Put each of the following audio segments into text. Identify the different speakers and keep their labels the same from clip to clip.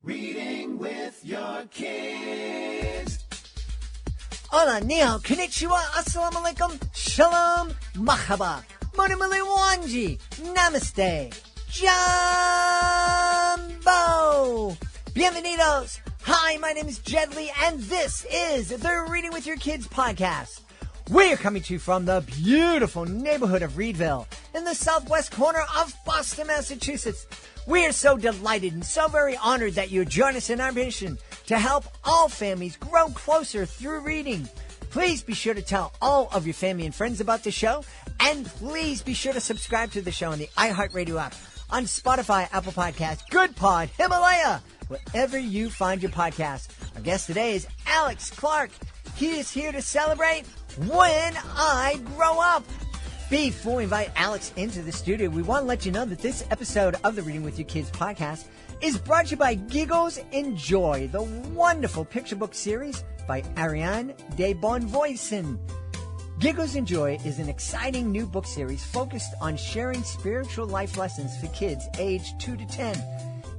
Speaker 1: Reading with your kids.
Speaker 2: Hola, ni hao, konnichiwa, assalamu alaikum, shalom, mahaba, monimuli wanji, namaste, jumbo, bienvenidos. Hi, my name is Jed Lee, and this is the Reading with Your Kids podcast. We are coming to you from the beautiful neighborhood of Reedville in the southwest corner of Boston, Massachusetts. We are so delighted and so very honored that you join us in our mission to help all families grow closer through reading. Please be sure to tell all of your family and friends about the show, and please be sure to subscribe to the show on the iHeartRadio app, on Spotify, Apple Podcasts, Good Pod, Himalaya, wherever you find your podcast. Our guest today is Alex Clark. He is here to celebrate When I Grow Up. Before we invite Alex into the studio, we want to let you know that this episode of the Reading with Your Kids podcast is brought to you by Giggles and Joy, the wonderful picture book series by Ariane de Bonvoisin. Giggles and Joy is an exciting new book series focused on sharing spiritual life lessons for kids aged 2 to 10.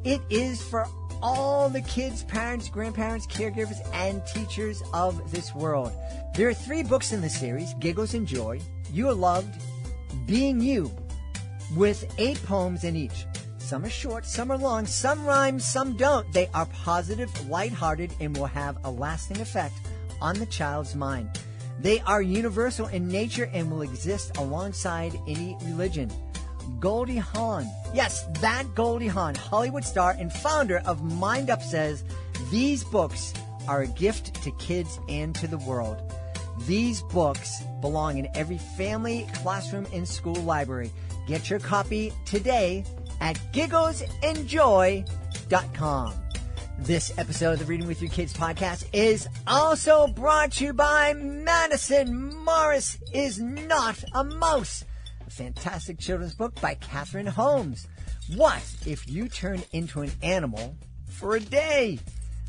Speaker 2: It is for all the kids, parents, grandparents, caregivers, and teachers of this world. There are 3 books in the series, Giggles and Joy, You Are Loved, Being You, with 8 poems in each. Some are short, some are long, some rhyme, some don't. They are positive, lighthearted, and will have a lasting effect on the child's mind. They are universal in nature and will exist alongside any religion. Goldie Hawn, yes, that Goldie Hawn, Hollywood star and founder of Mind Up, says these books are a gift to kids and to the world. These books belong in every family, classroom, and school library. Get your copy today at gigglesandjoy.com. This episode of the Reading with Your Kids podcast is also brought to you by Madison Morris Is Not a Mouse, a fantastic children's book by Catherine Holmes. What if you turned into an animal for a day?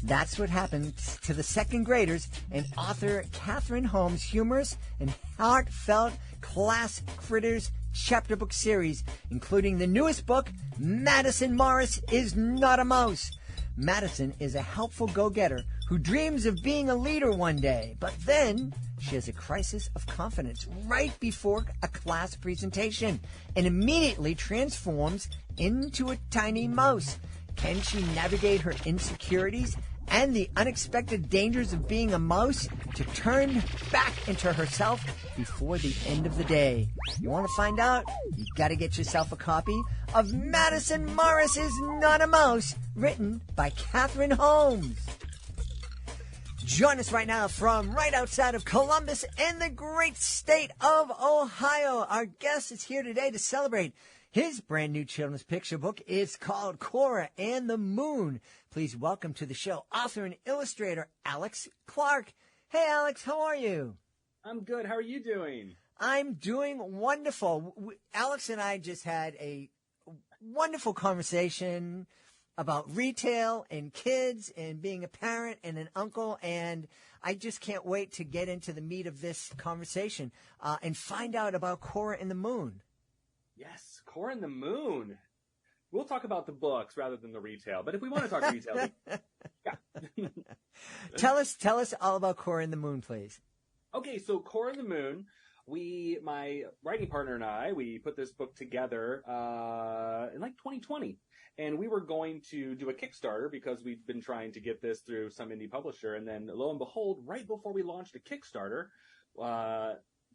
Speaker 2: That's what happens to the second graders and author Catherine Holmes' humorous and heartfelt Class Critters chapter book series, including the newest book, Madison Morris Is Not a Mouse. Madison is a helpful go-getter who dreams of being a leader one day, but then she has a crisis of confidence right before a class presentation and immediately transforms into a tiny mouse. Can she navigate her insecurities and the unexpected dangers of being a mouse to turn back into herself before the end of the day? You want to find out? You got to get yourself a copy of Madison Morris Is Not a Mouse, written by Catherine Holmes. Join us right now from right outside of Columbus in the great state of Ohio. Our guest is here today to celebrate his brand new children's picture book. Is called Cora And The Moon. Please welcome to the show author and illustrator Alex Clark. Hey, Alex, how are you?
Speaker 3: I'm good. How are you doing?
Speaker 2: I'm doing wonderful. Alex and I just had a wonderful conversation about retail and kids and being a parent and an uncle, and I just can't wait to get into the meat of this conversation and find out about Cora And The Moon.
Speaker 3: Yes, Cora and the Moon. We'll talk about the books rather than the retail, but if we want to talk retail, yeah.
Speaker 2: Tell us all about Cora And The Moon, please.
Speaker 3: Okay, so Cora and the Moon, my writing partner and I, we put this book together in like 2020, and we were going to do a Kickstarter because we've been trying to get this through some indie publisher, and then lo and behold, right before we launched a Kickstarter,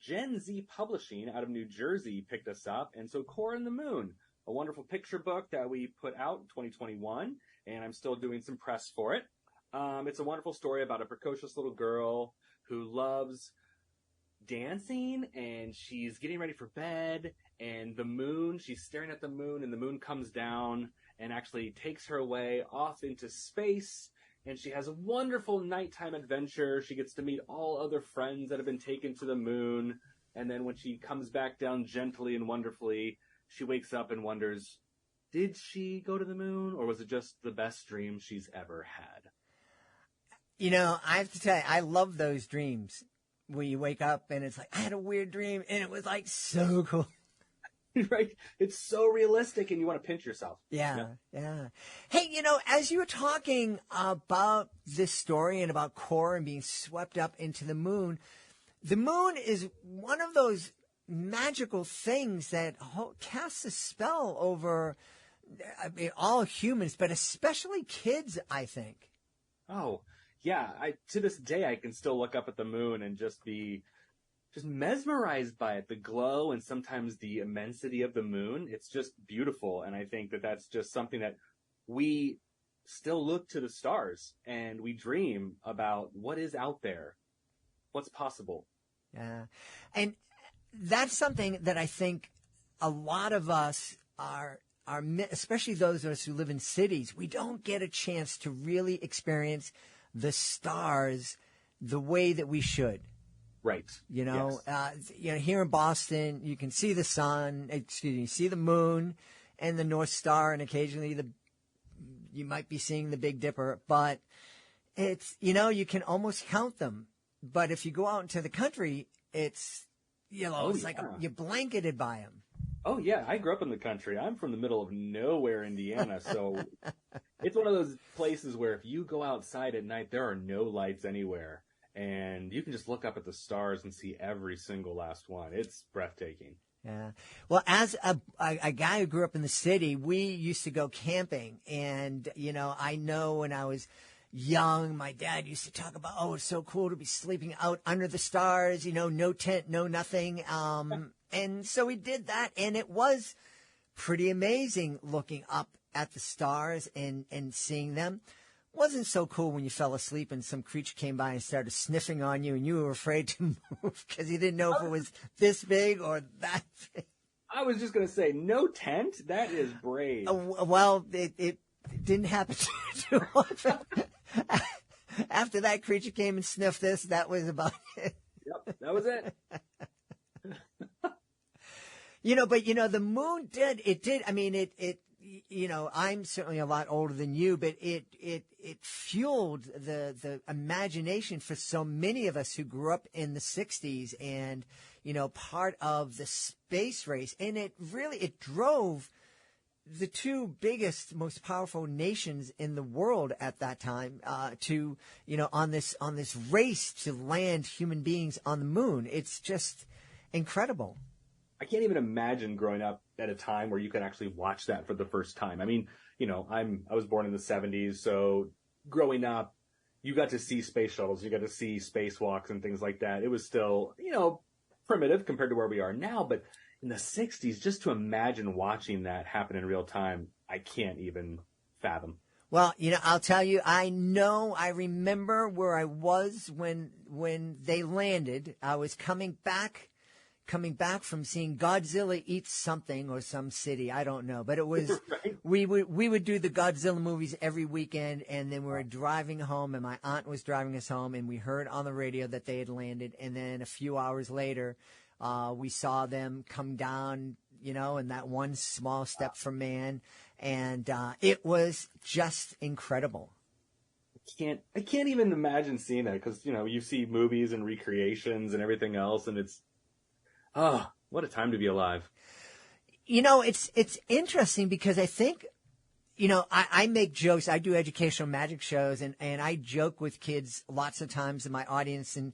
Speaker 3: Gen Z Publishing out of New Jersey picked us up, and so Cora and the Moon, a wonderful picture book that we put out in 2021, and I'm still doing some press for it. It's a wonderful story about a precocious little girl who loves dancing, and she's getting ready for bed, and the moon, she's staring at the moon, and the moon comes down and actually takes her away off into space, and she has a wonderful nighttime adventure. She gets to meet all other friends that have been taken to the moon, and then when she comes back down gently and wonderfully, she wakes up and wonders, did she go to the moon, or was it just the best dream she's ever had?
Speaker 2: You know, I have to tell you, I love those dreams where you wake up and it's like, I had a weird dream and it was like so cool.
Speaker 3: right? It's so realistic, and you want to pinch yourself.
Speaker 2: Yeah. Hey, as you were talking about this story and about Cora and being swept up into the moon is one of those magical things that casts a spell over all humans, but especially kids, I think.
Speaker 3: Oh, yeah. To this day, I can still look up at the moon and just be mesmerized by it, the glow and sometimes the immensity of the moon. It's just beautiful. And I think that that's just something that we still look to the stars and we dream about what is out there, what's possible.
Speaker 2: Yeah. And that's something that I think a lot of us are, especially those of us who live in cities, we don't get a chance to really experience the stars the way that we should.
Speaker 3: Right.
Speaker 2: Yes. Here in Boston, you can see the sun, you see the moon and the North Star, and occasionally you might be seeing the Big Dipper, but it's, you can almost count them. But if you go out into the country, it's, it's like you're blanketed by them.
Speaker 3: Oh, yeah. I grew up in the country. I'm from the middle of nowhere, Indiana. So it's one of those places where if you go outside at night, there are no lights anywhere. And you can just look up at the stars and see every single last one. It's breathtaking.
Speaker 2: Yeah. Well, as a guy who grew up in the city, we used to go camping. And, I know when I was young, my dad used to talk about, it's so cool to be sleeping out under the stars, no tent, no nothing. And so we did that. And it was pretty amazing looking up at the stars and seeing them. Wasn't so cool when you fell asleep and some creature came by and started sniffing on you and you were afraid to move because you didn't know if it was this big or that big.
Speaker 3: I was just going to say, no tent? That is brave.
Speaker 2: Well, it didn't happen too often. After that creature came and sniffed this, that was about it.
Speaker 3: Yep, that was it.
Speaker 2: But the moon did. I mean, I'm certainly a lot older than you, but it fueled the imagination for so many of us who grew up in the 60s and, part of the space race. And it drove the two biggest, most powerful nations in the world at that time, to, on this race to land human beings on the moon. It's just incredible.
Speaker 3: I can't even imagine growing up at a time where you could actually watch that for the first time. I mean, I was born in the 70s, so growing up, you got to see space shuttles, you got to see spacewalks and things like that. It was still, primitive compared to where we are now, but in the 60s, just to imagine watching that happen in real time, I can't even fathom.
Speaker 2: Well, I'll tell you, I remember where I was when they landed. I was coming back from seeing Godzilla eat something or some city. I don't know, but it was, right. we would do the Godzilla movies every weekend. And then we were driving home and my aunt was driving us home and we heard on the radio that they had landed. And then a few hours later, we saw them come down, in that one small step for man. And, it was just incredible.
Speaker 3: I can't even imagine seeing that because, you see movies and recreations and everything else and it's, what a time to be alive.
Speaker 2: It's interesting because I think, I make jokes. I do educational magic shows and I joke with kids lots of times in my audience and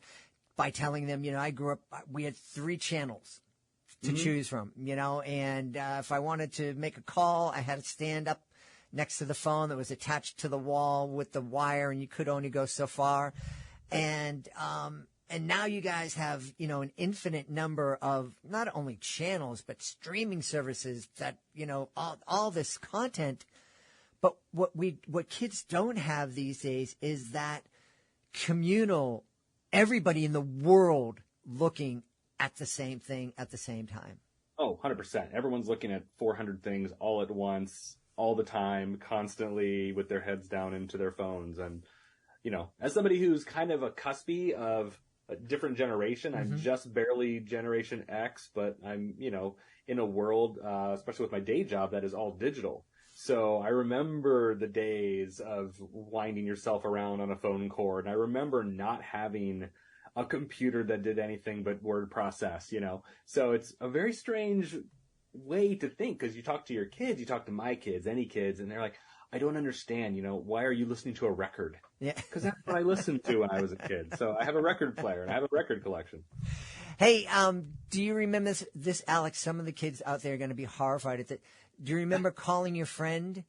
Speaker 2: by telling them, I grew up, we had 3 channels to choose from, and if I wanted to make a call, I had to stand up next to the phone that was attached to the wall with the wire and you could only go so far. And now you guys have, an infinite number of not only channels, but streaming services that, all this content. But what kids don't have these days is that communal, everybody in the world looking at the same thing at the same time.
Speaker 3: Oh, 100%. Everyone's looking at 400 things all at once, all the time, constantly with their heads down into their phones. And, as somebody who's kind of a cuspy of a different generation. I'm just barely Generation X, but I'm, in a world, especially with my day job, that is all digital. So I remember the days of winding yourself around on a phone cord. And I remember not having a computer that did anything but word process, So it's a very strange way to think, because you talk to your kids, you talk to my kids, any kids, and they're like, I don't understand, why are you listening to a record?
Speaker 2: Yeah.
Speaker 3: Because that's what I listened to when I was a kid. So I have a record player and I have a record collection.
Speaker 2: Hey, do you remember this, Alex? Some of the kids out there are going to be horrified at that. Do you remember calling your friend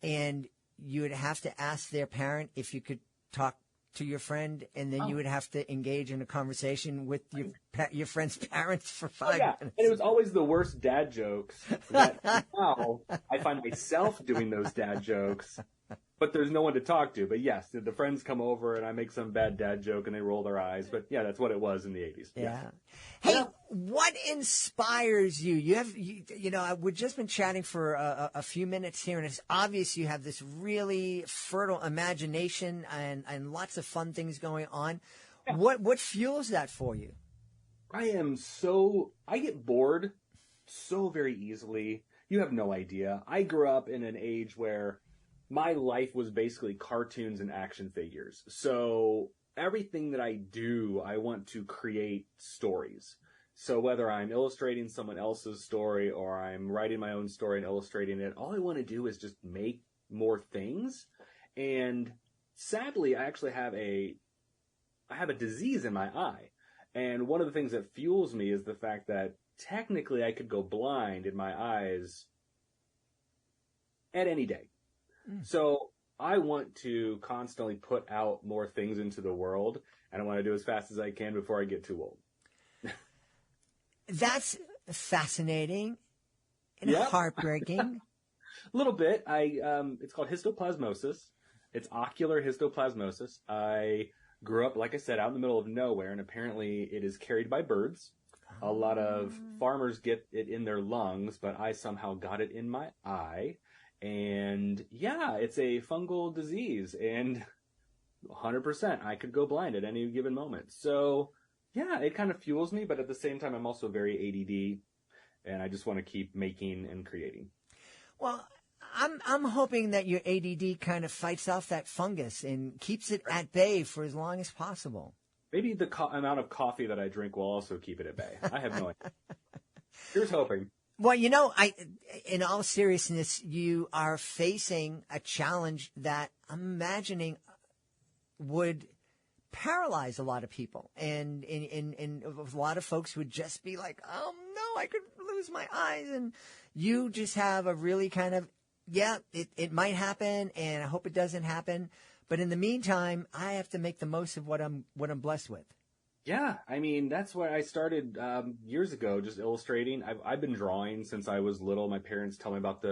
Speaker 2: and you would have to ask their parent if you could talk to your friend, and then you would have to engage in a conversation with your friend's parents for 5 minutes?
Speaker 3: And it was always the worst dad jokes that now I find myself doing those dad jokes, but there's no one to talk to. But yes, the friends come over and I make some bad dad joke and they roll their eyes. But yeah, that's what it was in the 80s.
Speaker 2: Yeah. Hey, what inspires you? We've just been chatting for a few minutes here, and it's obvious you have this really fertile imagination and lots of fun things going on. Yeah. What fuels that for you?
Speaker 3: I get bored so very easily. You have no idea. I grew up in an age where my life was basically cartoons and action figures. So everything that I do, I want to create stories. So whether I'm illustrating someone else's story or I'm writing my own story and illustrating it, all I want to do is just make more things. And sadly, I actually have a disease in my eye. And one of the things that fuels me is the fact that technically I could go blind in my eyes at any day. So I want to constantly put out more things into the world, and I want to do as fast as I can before I get too old.
Speaker 2: That's fascinating and heartbreaking.
Speaker 3: A little bit. It's called histoplasmosis. It's ocular histoplasmosis. I grew up, like I said, out in the middle of nowhere, and apparently it is carried by birds. A lot of farmers get it in their lungs, but I somehow got it in my eye. And yeah, it's a fungal disease, and 100% I could go blind at any given moment. So yeah, it kind of fuels me, but at the same time, I'm also very ADD, and I just want to keep making and creating.
Speaker 2: Well, I'm hoping that your ADD kind of fights off that fungus and keeps it at bay for as long as possible.
Speaker 3: Maybe the amount of coffee that I drink will also keep it at bay. I have no idea. Here's hoping.
Speaker 2: Well, in all seriousness, you are facing a challenge that I'm imagining would paralyze a lot of people. And a lot of folks would just be like, oh, no, I could lose my eyes. And you just have a really kind of, it might happen, and I hope it doesn't happen. But in the meantime, I have to make the most of what I'm blessed with.
Speaker 3: Yeah, I mean, that's why I started years ago, just illustrating. I've been drawing since I was little. My parents tell me about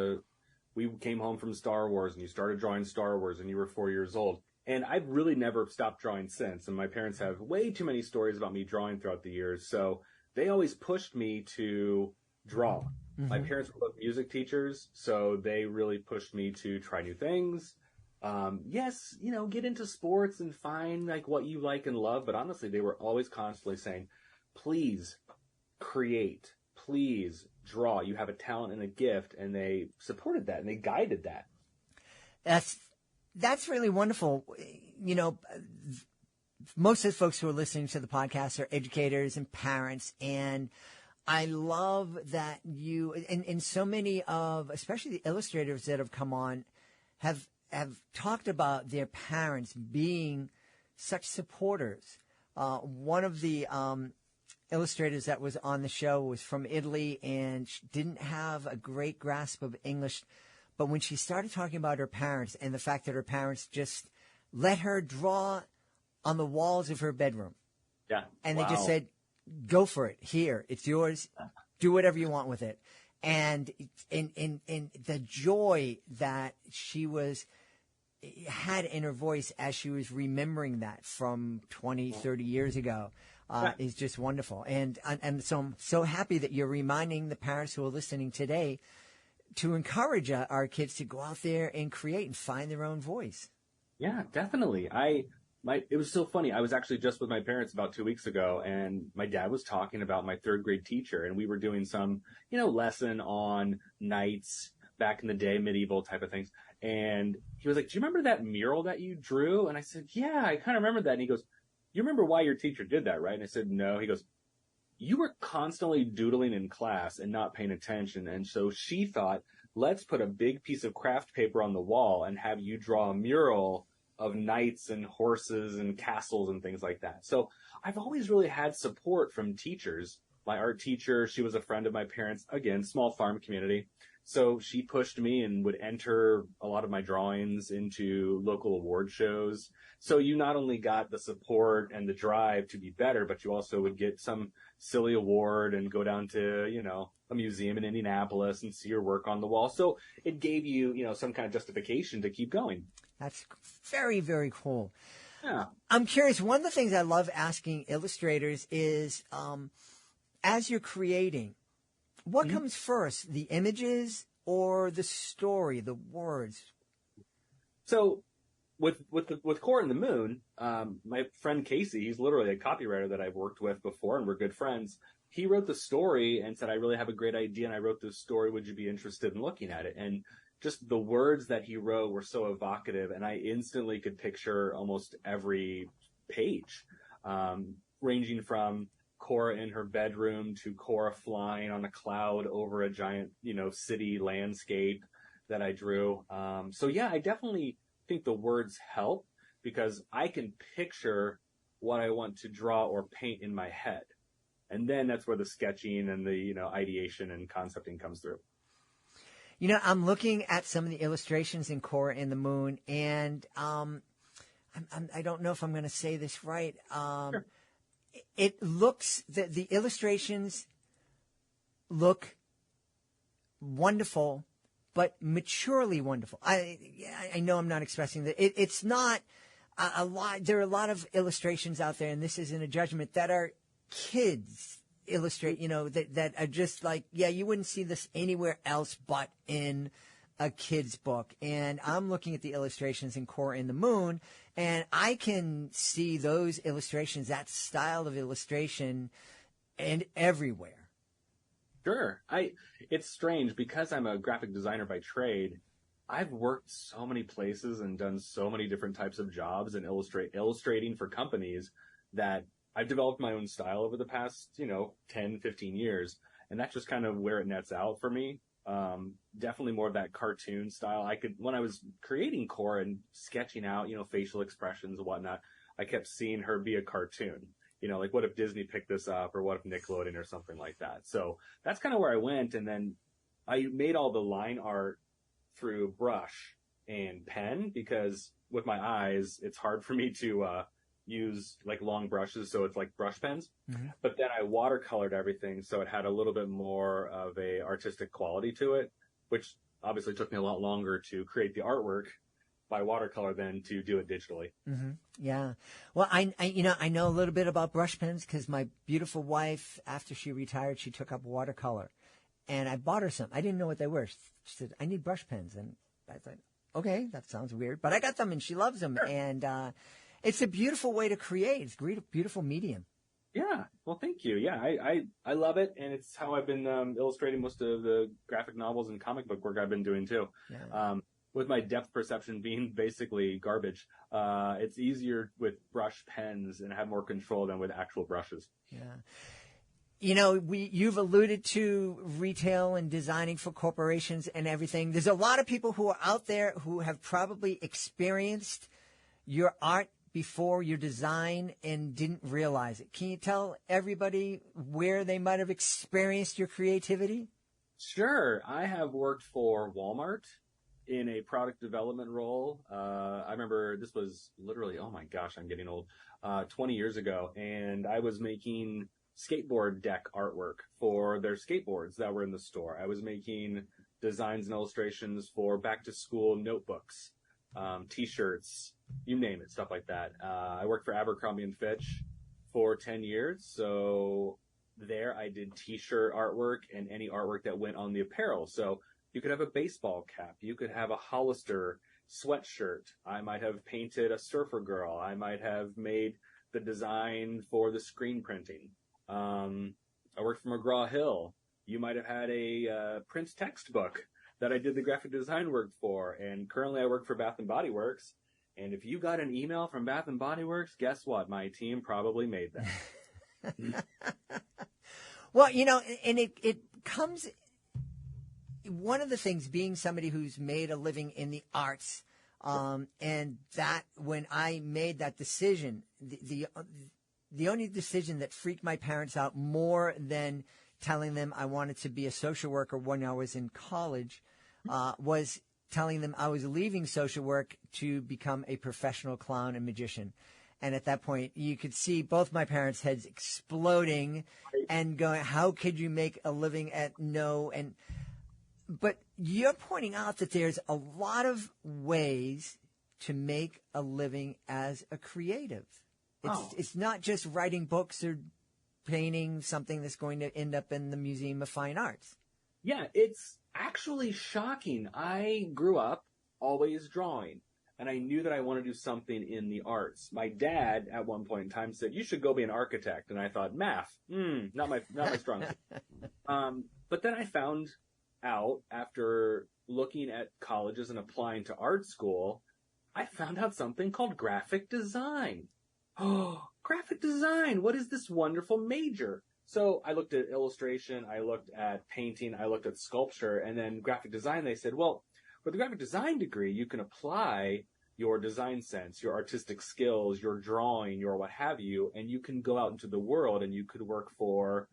Speaker 3: we came home from Star Wars, and you started drawing Star Wars, and you were 4 years old. And I've really never stopped drawing since. And my parents have way too many stories about me drawing throughout the years. So they always pushed me to draw. Mm-hmm. My parents were both music teachers, so they really pushed me to try new things. Yes, get into sports and find like what you like and love. But honestly, they were always constantly saying, please create, please draw. You have a talent and a gift. And they supported that and they guided that.
Speaker 2: That's really wonderful. Most of the folks who are listening to the podcast are educators and parents. And I love that you, and so many of, especially the illustrators that have come on, have talked about their parents being such supporters. One of the illustrators that was on the show was from Italy, and she didn't have a great grasp of English. But when she started talking about her parents and the fact that her parents just let her draw on the walls of her bedroom.
Speaker 3: Yeah.
Speaker 2: And they just said, go for it. Here, it's yours. Do whatever you want with it. And in the joy that she had in her voice as she was remembering that from 20, 30 years ago is just wonderful. And so I'm so happy that you're reminding the parents who are listening today to encourage our kids to go out there and create and find their own voice. Yeah,
Speaker 3: definitely. It was so funny. I was actually just with my parents about 2 weeks ago, and my dad was talking about my third grade teacher, and we were doing some, lesson on knights back in the day, medieval type of things. And he was like, do you remember that mural that you drew? And I said, yeah, I kind of remember that. And he goes, you remember why your teacher did that, right? And I said, no. He goes, you were constantly doodling in class and not paying attention. And so she thought, let's put a big piece of craft paper on the wall and have you draw a mural of knights and horses and castles and things like that. So I've always really had support from teachers. My art teacher, she was a friend of my parents, again, small farm community. So she pushed me and would enter a lot of my drawings into local award shows. So you not only got the support and the drive to be better, but you also would get some silly award and go down to, a museum in Indianapolis and see your work on the wall. So it gave you, some kind of justification to keep going.
Speaker 2: That's very, very cool.
Speaker 3: Yeah.
Speaker 2: I'm curious. One of the things I love asking illustrators is, as you're creating, what comes first, the images or the story, the words?
Speaker 3: So with Cora and the Moon, my friend Casey, he's literally a copywriter that I've worked with before, and we're good friends. He wrote the story and said, I really have a great idea, and I wrote this story. Would you be interested in looking at it? And just the words that he wrote were so evocative, and I instantly could picture almost every page, ranging from Cora in her bedroom to Cora flying on a cloud over a giant, city landscape that I drew. So yeah, I definitely think the words help because I can picture what I want to draw or paint in my head. And then that's where the sketching and the, ideation and concepting comes through.
Speaker 2: I'm looking at some of the illustrations in Cora and the Moon, and I don't know if I'm going to say this right.
Speaker 3: Sure.
Speaker 2: It looks, the illustrations look wonderful, but maturely wonderful. I know I'm not expressing that. It's not a lot. There are a lot of illustrations out there, and this isn't a judgment, that are kids illustrate, that are just like, you wouldn't see this anywhere else but in a kid's book. And I'm looking at the illustrations in Cora and the Moon, and I can see those illustrations, that style of illustration, and everywhere.
Speaker 3: Sure. It's strange because I'm a graphic designer by trade. I've worked so many places and done so many different types of jobs and illustrating for companies that I've developed my own style over the past, 10, 15 years. And that's just kind of where it nets out for me. Definitely more of that cartoon style. When I was creating Cora and sketching out, facial expressions and whatnot, I kept seeing her be a cartoon. Like what if Disney picked this up, or what if Nickelodeon or something like that? So that's kind of where I went. And then I made all the line art through brush and pen because with my eyes, it's hard for me to, use like long brushes, so it's like brush pens. Mm-hmm. But then I watercolored everything so it had a little bit more of a artistic quality to it, which obviously took me a lot longer to create the artwork by watercolor than to do it digitally.
Speaker 2: Mm-hmm. Yeah. Well, I know a little bit about brush pens because my beautiful wife, after she retired, she took up watercolor, and I bought her some. I didn't know what they were. She said, I need brush pens. And I thought, okay, that sounds weird, but I got them and she loves them. Sure. And, it's a beautiful way to create. It's a beautiful medium.
Speaker 3: Yeah. Well, thank you. Yeah, I love it. And it's how I've been illustrating most of the graphic novels and comic book work I've been doing too. Yeah. With my depth perception being basically garbage, it's easier with brush pens and have more control than with actual brushes.
Speaker 2: Yeah. You've alluded to retail and designing for corporations and everything. There's a lot of people who are out there who have probably experienced your art before your design and didn't realize it. Can you tell everybody where they might have experienced your creativity?
Speaker 3: Sure. I have worked for Walmart in a product development role. I remember this was literally, oh my gosh, I'm getting old, 20 years ago. And I was making skateboard deck artwork for their skateboards that were in the store. I was making designs and illustrations for back to school notebooks, t-shirts, you name it, stuff like that. I worked for Abercrombie and Fitch for 10 years. So there I did t-shirt artwork and any artwork that went on the apparel. So you could have a baseball cap. You could have a Hollister sweatshirt. I might have painted a surfer girl. I might have made the design for the screen printing. I worked for McGraw-Hill. You might have had a Prince textbook that I did the graphic design work for. And currently I work for Bath & Body Works. And if you got an email from Bath & Body Works, guess what? My team probably made that.
Speaker 2: Well, and it comes, one of the things being somebody who's made a living in the arts, and that when I made that decision, the only decision that freaked my parents out more than telling them I wanted to be a social worker when I was in college, was telling them I was leaving social work to become a professional clown and magician. And at that point, you could see both my parents' heads exploding and going, how could you make a living at no? But you're pointing out that there's a lot of ways to make a living as a creative. It's not just writing books or painting something that's going to end up in the Museum of Fine Arts.
Speaker 3: Yeah, it's actually shocking. I grew up always drawing, and I knew that I wanted to do something in the arts. My dad, at one point in time, said, you should go be an architect. And I thought, math, not my strong suit. But then I found out, after looking at colleges and applying to art school, I found out something called graphic design. Oh, graphic design. What is this wonderful major? So I looked at illustration, I looked at painting, I looked at sculpture, and then graphic design. They said, well, with a graphic design degree, you can apply your design sense, your artistic skills, your drawing, your what have you, and you can go out into the world and you could work for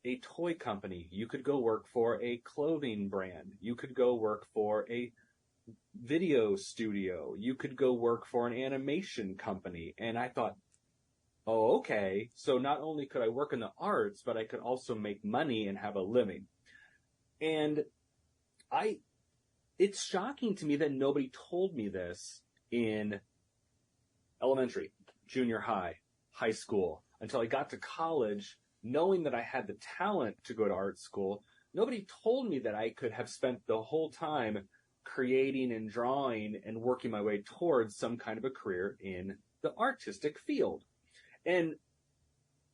Speaker 3: a toy company. You could go work for a clothing brand. You could go work for a video studio. You could go work for an animation company. And I thought, oh, okay. So not only could I work in the arts, but I could also make money and have a living. And it's shocking to me that nobody told me this in elementary, junior high, high school, until I got to college, knowing that I had the talent to go to art school. Nobody told me that I could have spent the whole time creating and drawing and working my way towards some kind of a career in the artistic field. And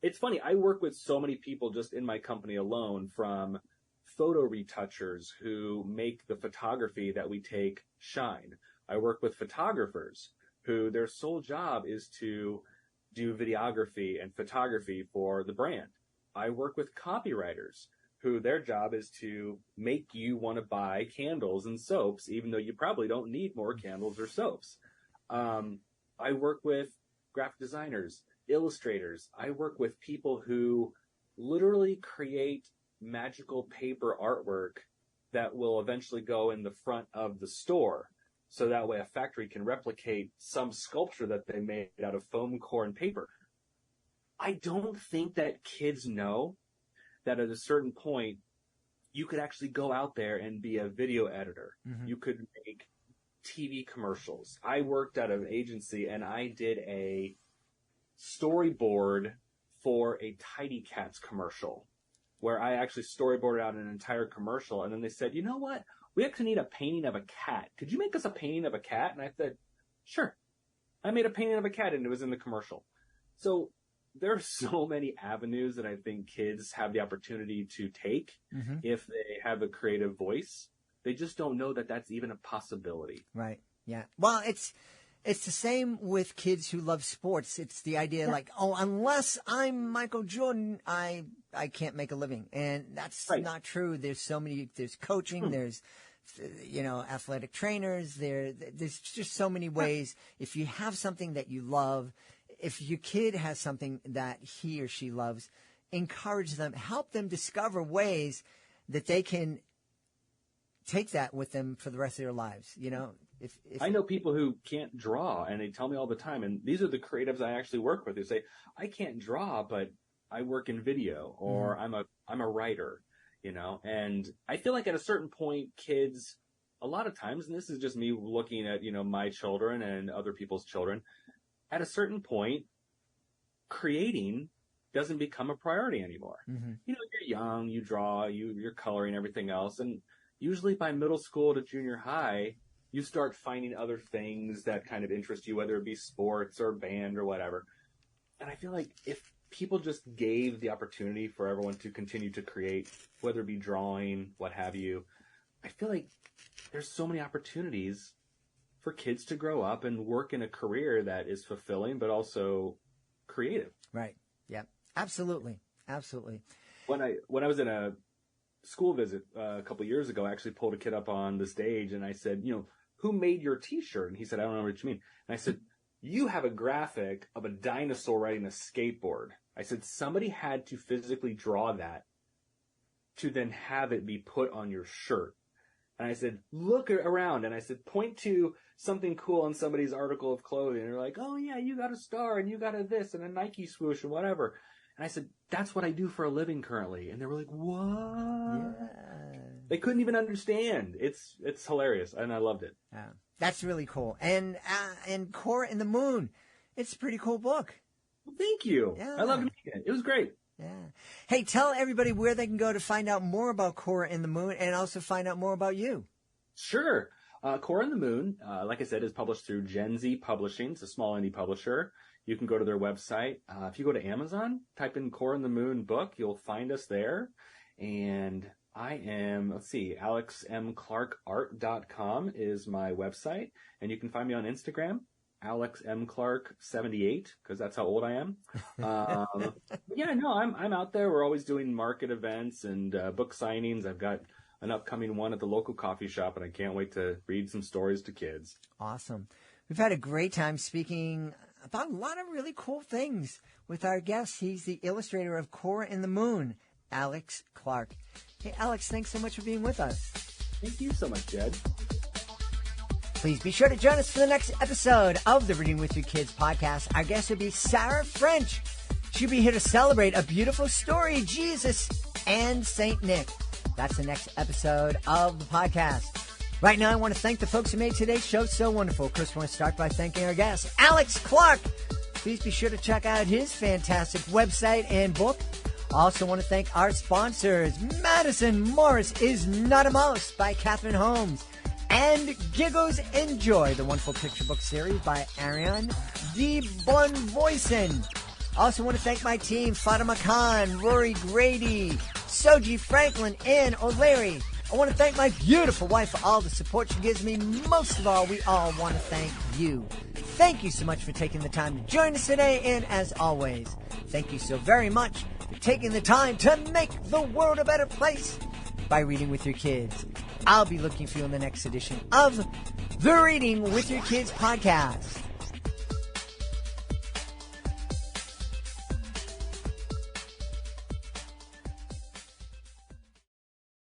Speaker 3: it's funny, I work with so many people just in my company alone, from photo retouchers who make the photography that we take shine. I work with photographers who their sole job is to do videography and photography for the brand. I work with copywriters who their job is to make you want to buy candles and soaps, even though you probably don't need more candles or soaps. I work with graphic designers, illustrators. I work with people who literally create magical paper artwork that will eventually go in the front of the store. So that way a factory can replicate some sculpture that they made out of foam core and paper. I don't think that kids know that at a certain point, you could actually go out there and be a video editor. Mm-hmm. You could make TV commercials. I worked at an agency and I did a storyboard for a Tidy Cats commercial, where I actually storyboarded out an entire commercial. And then they said, you know what? We actually need a painting of a cat. Could you make us a painting of a cat? And I said, sure. I made a painting of a cat and it was in the commercial. So there are so many avenues that I think kids have the opportunity to take if they have a creative voice. They just don't know that that's even a possibility.
Speaker 2: Right. Yeah. Well, it's the same with kids who love sports. It's the idea like, oh, unless I'm Michael Jordan, I can't make a living. And that's not true. There's so many, there's coaching, there's, athletic trainers, there's just so many ways. If you have something that you love, if your kid has something that he or she loves, encourage them, help them discover ways that they can take that with them for the rest of their lives. If
Speaker 3: I know people who can't draw, and they tell me all the time, and these are the creatives I actually work with, who say, I can't draw, but I work in video, or I'm a writer, and I feel like at a certain point, kids, a lot of times, and this is just me looking at, my children and other people's children, at a certain point, creating doesn't become a priority anymore. Mm-hmm. You're young, you draw, you're coloring, everything else, and usually by middle school to junior high, you start finding other things that kind of interest you, whether it be sports or band or whatever. And I feel like if people just gave the opportunity for everyone to continue to create, whether it be drawing, what have you, I feel like there's so many opportunities for kids to grow up and work in a career that is fulfilling, but also creative.
Speaker 2: Right. Yeah, absolutely. Absolutely.
Speaker 3: When I was in a school visit a couple years ago, I actually pulled a kid up on the stage and I said, who made your T-shirt? And he said, I don't know what you mean. And I said, you have a graphic of a dinosaur riding a skateboard. I said, somebody had to physically draw that to then have it be put on your shirt. And I said, look around. And I said, point to something cool in somebody's article of clothing. And they're like, oh yeah, you got a star and you got a this and a Nike swoosh and whatever. And I said, that's what I do for a living currently. And they were like, what?
Speaker 2: Yeah.
Speaker 3: They couldn't even understand. It's hilarious. And I loved it.
Speaker 2: Yeah. That's really cool. And Cora and the Moon. It's a pretty cool book.
Speaker 3: Well, thank you.
Speaker 2: Yeah.
Speaker 3: I loved making it. It was great.
Speaker 2: Yeah. Hey, tell everybody where they can go to find out more about Cora and the Moon and also find out more about you.
Speaker 3: Sure. Cora and the Moon, like I said, is published through Gen Z Publishing. It's a small indie publisher. You can go to their website. If you go to Amazon, type in Cora and the Moon book, you'll find us there. And I am, alexmclarkart.com is my website. And you can find me on Instagram, AlexMClark78, because that's how old I am. I'm out there. We're always doing market events and book signings. I've got an upcoming one at the local coffee shop, and I can't wait to read some stories to kids.
Speaker 2: Awesome. We've had a great time speaking about a lot of really cool things with our guest. He's the illustrator of Cora and the Moon, Alex Clark. Hey, Alex, thanks so much for being with us.
Speaker 3: Thank you so much, Jed.
Speaker 2: Please be sure to join us for the next episode of the Reading with Your Kids podcast. Our guest will be Sarah French. She'll be here to celebrate a beautiful story, Jesus and Saint Nick. That's the next episode of the podcast. Right now, I want to thank the folks who made today's show so wonderful. Of course, I want to start by thanking our guest, Alex Clark. Please be sure to check out his fantastic website and book. I also want to thank our sponsors, Madison Morris is Not a Mouse by Catherine Holmes, and Giggles and Joy, the wonderful picture book series by Ariane D. Bonvoisen. I also want to thank my team, Fatima Khan, Rory Grady, Soji Franklin, and O'Leary. I want to thank my beautiful wife for all the support she gives me. Most of all, we all want to thank you. Thank you so much for taking the time to join us today, and as always, thank you so very much for taking the time to make the world a better place by reading with your kids. I'll be looking for you in the next edition of the Reading with Your Kids podcast.